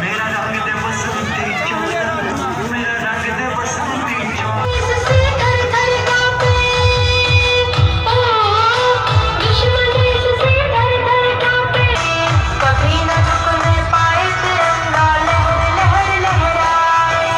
मेरा रंग दे बसंती चोला, मेरा रंग दे बसंती चोला। इससे घर घर कांपे, ओ दुश्मन इससे घर घर कांपे। कभी न झुकने पाए तिरंगा, लहर लहर लहराए।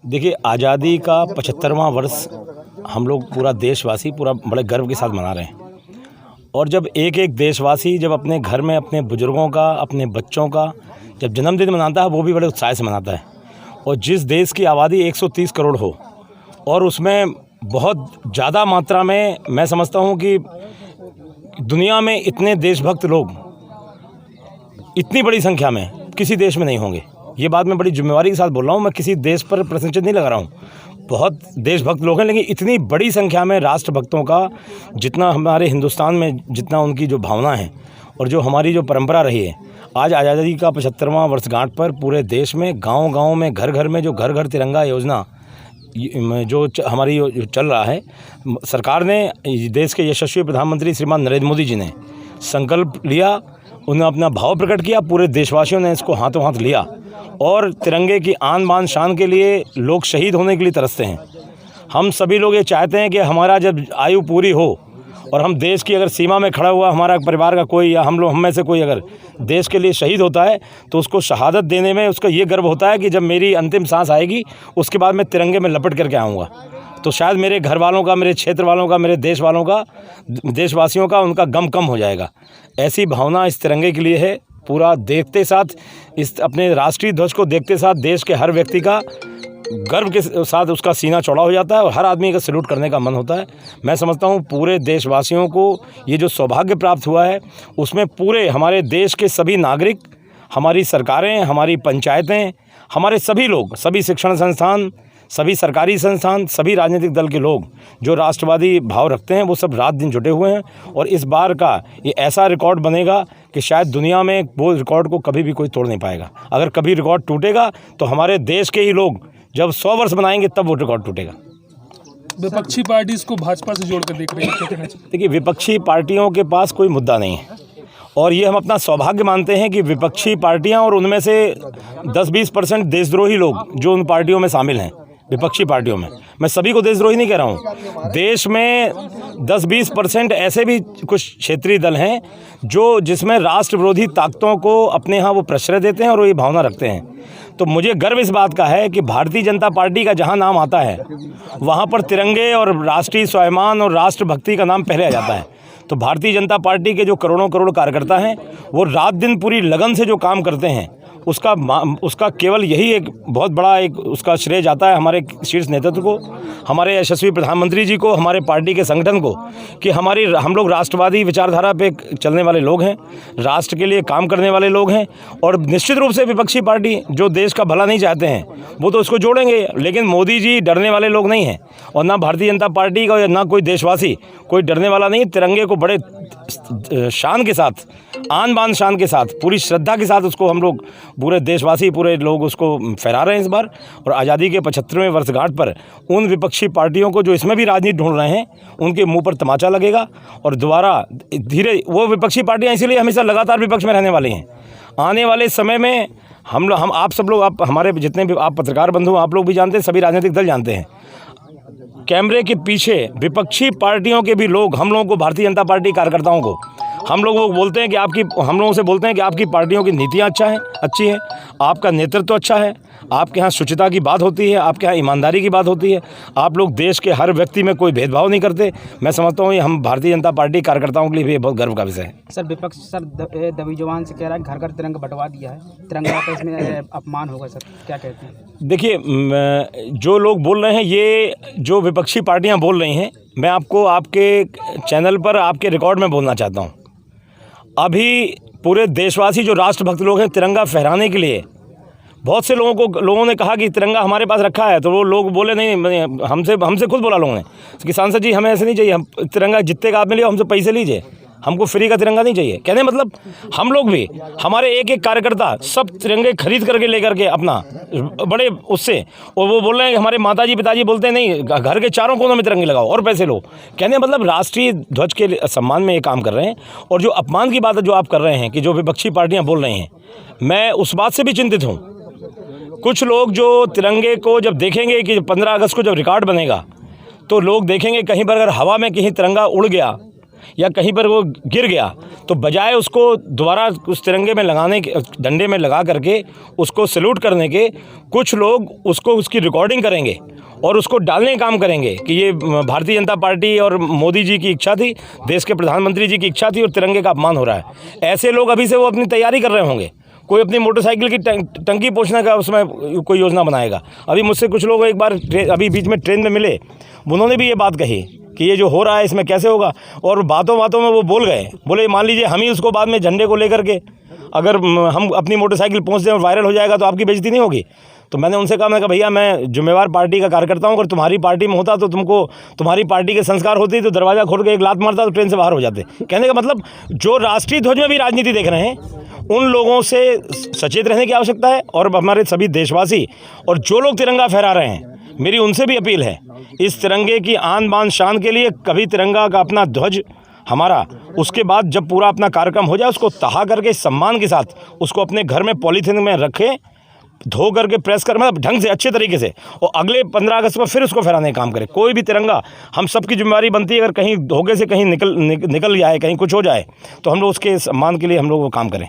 देखिए, आज़ादी का 75वां वर्ष हम लोग पूरा देशवासी पूरा बड़े गर्व के साथ मना रहे हैं। और जब एक एक देशवासी जब अपने घर में अपने बुज़ुर्गों का, अपने बच्चों का जब जन्मदिन मनाता है, वो भी बड़े उत्साह से मनाता है। और जिस देश की आबादी 130 करोड़ हो और उसमें बहुत ज़्यादा मात्रा में, मैं समझता हूँ कि दुनिया में इतने देशभक्त लोग इतनी बड़ी संख्या में किसी देश में नहीं होंगे। ये बात मैं बड़ी जिम्मेवारी के साथ बोल रहा हूँ, मैं किसी देश पर प्रश्नचिन्ह नहीं लगा रहा हूँ। बहुत देशभक्त लोग हैं, लेकिन इतनी बड़ी संख्या में राष्ट्रभक्तों का जितना हमारे हिंदुस्तान में जितना उनकी जो भावना है और जो हमारी जो परंपरा रही है, आज आज़ादी का 75वां वर्षगांठ पर पूरे देश में गांव-गांव में घर घर में जो घर घर तिरंगा योजना जो हमारी चल रहा है, सरकार ने, देश के यशस्वी प्रधानमंत्री श्रीमान नरेंद्र मोदी जी ने संकल्प लिया, उन्होंने अपना भाव प्रकट किया, पूरे देशवासियों ने इसको हाथों हाथ लिया और तिरंगे की आन बान शान के लिए लोग शहीद होने के लिए तरसते हैं। हम सभी लोग ये चाहते हैं कि हमारा जब आयु पूरी हो और हम देश की अगर सीमा में खड़ा हुआ हमारा परिवार का कोई या हम में से कोई अगर देश के लिए शहीद होता है तो उसको शहादत देने में उसका ये गर्व होता है कि जब मेरी अंतिम सांस आएगी उसके बाद मैं तिरंगे में लपट करके आऊँगा, तो शायद मेरे घर वालों का, मेरे क्षेत्र वालों का, मेरे देश वालों का, देशवासियों का उनका गम कम हो जाएगा। ऐसी भावना इस तिरंगे के लिए है। पूरा देखते साथ, इस अपने राष्ट्रीय ध्वज को देखते साथ देश के हर व्यक्ति का गर्व के साथ उसका सीना चौड़ा हो जाता है और हर आदमी का सैल्यूट करने का मन होता है। मैं समझता हूँ पूरे देशवासियों को ये जो सौभाग्य प्राप्त हुआ है, उसमें पूरे हमारे देश के सभी नागरिक, हमारी सरकारें, हमारी पंचायतें, हमारे सभी लोग, सभी शिक्षण संस्थान, सभी सरकारी संस्थान, सभी राजनीतिक दल के लोग जो राष्ट्रवादी भाव रखते हैं, वो सब रात दिन जुटे हुए हैं। और इस बार का ये ऐसा रिकॉर्ड बनेगा कि शायद दुनिया में वो रिकॉर्ड को कभी भी कोई तोड़ नहीं पाएगा। अगर कभी रिकॉर्ड टूटेगा तो हमारे देश के ही लोग जब 100 वर्ष बनाएंगे तब वो रिकॉर्ड टूटेगा। विपक्षी पार्टी इसको भाजपा से जोड़कर देख रही है। देखिए, विपक्षी पार्टियों के पास कोई मुद्दा नहीं है और ये हम अपना सौभाग्य मानते हैं कि विपक्षी पार्टियां और उनमें से 10-20% देशद्रोही लोग जो उन पार्टियों में शामिल हैं, विपक्षी पार्टियों में, मैं सभी को देशद्रोही नहीं कह रहा हूँ, देश में 10-20% ऐसे भी कुछ क्षेत्रीय दल हैं जो जिसमें राष्ट्र विरोधी ताकतों को अपने यहाँ वो प्रश्रय देते हैं और वो ये भावना रखते हैं। तो मुझे गर्व इस बात का है कि भारतीय जनता पार्टी का जहाँ नाम आता है वहाँ पर तिरंगे और राष्ट्रीय स्वाभिमान और राष्ट्रभक्ति का नाम पहले आ जाता है। तो भारतीय जनता पार्टी के जो करोड़ों करोड़ कार्यकर्ता हैं, वो रात दिन पूरी लगन से जो काम करते हैं, उसका केवल यही एक बहुत बड़ा एक उसका श्रेय जाता है हमारे शीर्ष नेतृत्व को, हमारे यशस्वी प्रधानमंत्री जी को, हमारे पार्टी के संगठन को, कि हम लोग राष्ट्रवादी विचारधारा पे चलने वाले लोग हैं, राष्ट्र के लिए काम करने वाले लोग हैं। और निश्चित रूप से विपक्षी पार्टी जो देश का भला नहीं चाहते हैं वो तो इसको जोड़ेंगे, लेकिन मोदी जी डरने वाले लोग नहीं हैं और ना भारतीय जनता पार्टी का ना कोई देशवासी कोई डरने वाला नहीं। तिरंगे को बड़े शान के साथ, आन बान शान के साथ, पूरी श्रद्धा के साथ उसको हम लोग पूरे देशवासी, पूरे लोग उसको फहरा रहे हैं इस बार। और आज़ादी के 75वें वर्षगांठ पर उन विपक्षी पार्टियों को जो इसमें भी राजनीति ढूंढ रहे हैं, उनके मुंह पर तमाचा लगेगा और दोबारा धीरे वो विपक्षी पार्टियां इसीलिए हमेशा लगातार विपक्ष में रहने वाली हैं। आने वाले समय में हम आप सब लोग, आप हमारे जितने भी आप पत्रकार बंधु, आप लोग भी जानते हैं, सभी राजनीतिक दल जानते हैं, कैमरे के पीछे विपक्षी पार्टियों के भी लोग हम लोगों को, भारतीय जनता पार्टी कार्यकर्ताओं को, हम लोग बोलते हैं कि हम लोगों से बोलते हैं कि आपकी पार्टियों की नीतियाँ अच्छी हैं, आपका नेतृत्व अच्छा है, आपके यहाँ शुचिता की बात होती है, आपके यहाँ ईमानदारी की बात होती है, आप लोग देश के हर व्यक्ति में कोई भेदभाव नहीं करते। मैं समझता हूँ ये हम भारतीय जनता पार्टी कार्यकर्ताओं के लिए भी बहुत गर्व का विषय है। सर, विपक्ष दबी जुबान से कह रहा है घर घर तिरंगा बंटवा दिया है, तिरंगा का इसमें अपमान होगा, सर क्या कहते हैं? देखिए, जो लोग बोल रहे हैं, ये जो विपक्षी पार्टियाँ बोल रही हैं, मैं आपको आपके चैनल पर आपके रिकॉर्ड में बोलना चाहता हूँ। अभी पूरे देशवासी जो राष्ट्रभक्त लोग हैं, तिरंगा फहराने के लिए बहुत से लोगों ने कहा कि तिरंगा हमारे पास रखा है, तो वो लोग बोले नहीं, हमसे खुद बोला लोगों ने कि सांसद जी हमें ऐसे नहीं चाहिए, हम तिरंगा जितने का आप मिले हमसे पैसे लीजिए, हमको फ्री का तिरंगा नहीं चाहिए। कहने मतलब हम लोग भी, हमारे एक एक कार्यकर्ता सब तिरंगे खरीद करके लेकर के अपना बड़े उससे, और वो बोल रहे हैं कि हमारे माताजी पिताजी बोलते हैं नहीं, घर के चारों कोनों में तिरंगे लगाओ और पैसे लो। कहने मतलब राष्ट्रीय ध्वज के सम्मान में ये काम कर रहे हैं। और जो अपमान की बात है जो आप कर रहे हैं कि जो विपक्षी पार्टियाँ बोल रही हैं, मैं उस बात से भी चिंतित हूँ। कुछ लोग जो तिरंगे को जब देखेंगे कि 15 अगस्त को जब रिकॉर्ड बनेगा, तो लोग देखेंगे कहीं पर अगर हवा में कहीं तिरंगा उड़ गया या कहीं पर वो गिर गया तो बजाय उसको दोबारा उस तिरंगे में लगाने के, डंडे में लगा करके उसको सैल्यूट करने के, कुछ लोग उसको उसकी रिकॉर्डिंग करेंगे और उसको डालने का काम करेंगे कि ये भारतीय जनता पार्टी और मोदी जी की इच्छा थी, देश के प्रधानमंत्री जी की इच्छा थी और तिरंगे का अपमान हो रहा है। ऐसे लोग अभी से वो अपनी तैयारी कर रहे होंगे। कोई अपनी मोटरसाइकिल की टंकी पोंछने का उसमें कोई योजना बनाएगा। अभी मुझसे कुछ लोग एक बार अभी बीच में ट्रेन में मिले, उन्होंने भी ये बात कही कि ये जो हो रहा है इसमें कैसे होगा, और बातों बातों में वो बोल गए, बोले मान लीजिए हम ही उसको बाद में झंडे को लेकर के अगर हम अपनी मोटरसाइकिल पहुँच दें और वायरल हो जाएगा तो आपकी बेइज्जती नहीं होगी। तो मैंने उनसे कहा, मैं कहा भैया मैं जिम्मेवार पार्टी का कार्यकर्ता हूँ, अगर तुम्हारी पार्टी में होता तो तुमको तुम्हारी पार्टी के संस्कार होती तो दरवाज़ा खोल के एक लात मारता तो ट्रेन से बाहर हो जाते। कहने का मतलब जो राष्ट्रीय ध्वज में भी राजनीति देख रहे हैं उन लोगों से सचेत रहने की आवश्यकता है। और हमारे सभी देशवासी और जो लोग तिरंगा फहरा रहे हैं, मेरी उनसे भी अपील है, इस तिरंगे की आन बान शान के लिए कभी तिरंगा का अपना ध्वज हमारा, उसके बाद जब पूरा अपना कार्यक्रम हो जाए उसको तहा करके सम्मान के साथ उसको अपने घर में पॉलीथीन में रखें, धो करके प्रेस कर, मतलब ढंग से अच्छे तरीके से, और अगले 15 अगस्त पर फिर उसको फहराने का काम करें। कोई भी तिरंगा हम सबकी जिम्मेदारी बनती है, अगर कहीं धोखे से कहीं निकल जाए, कहीं कुछ हो जाए तो हम लोग उसके सम्मान के लिए हम लोग वो काम करें।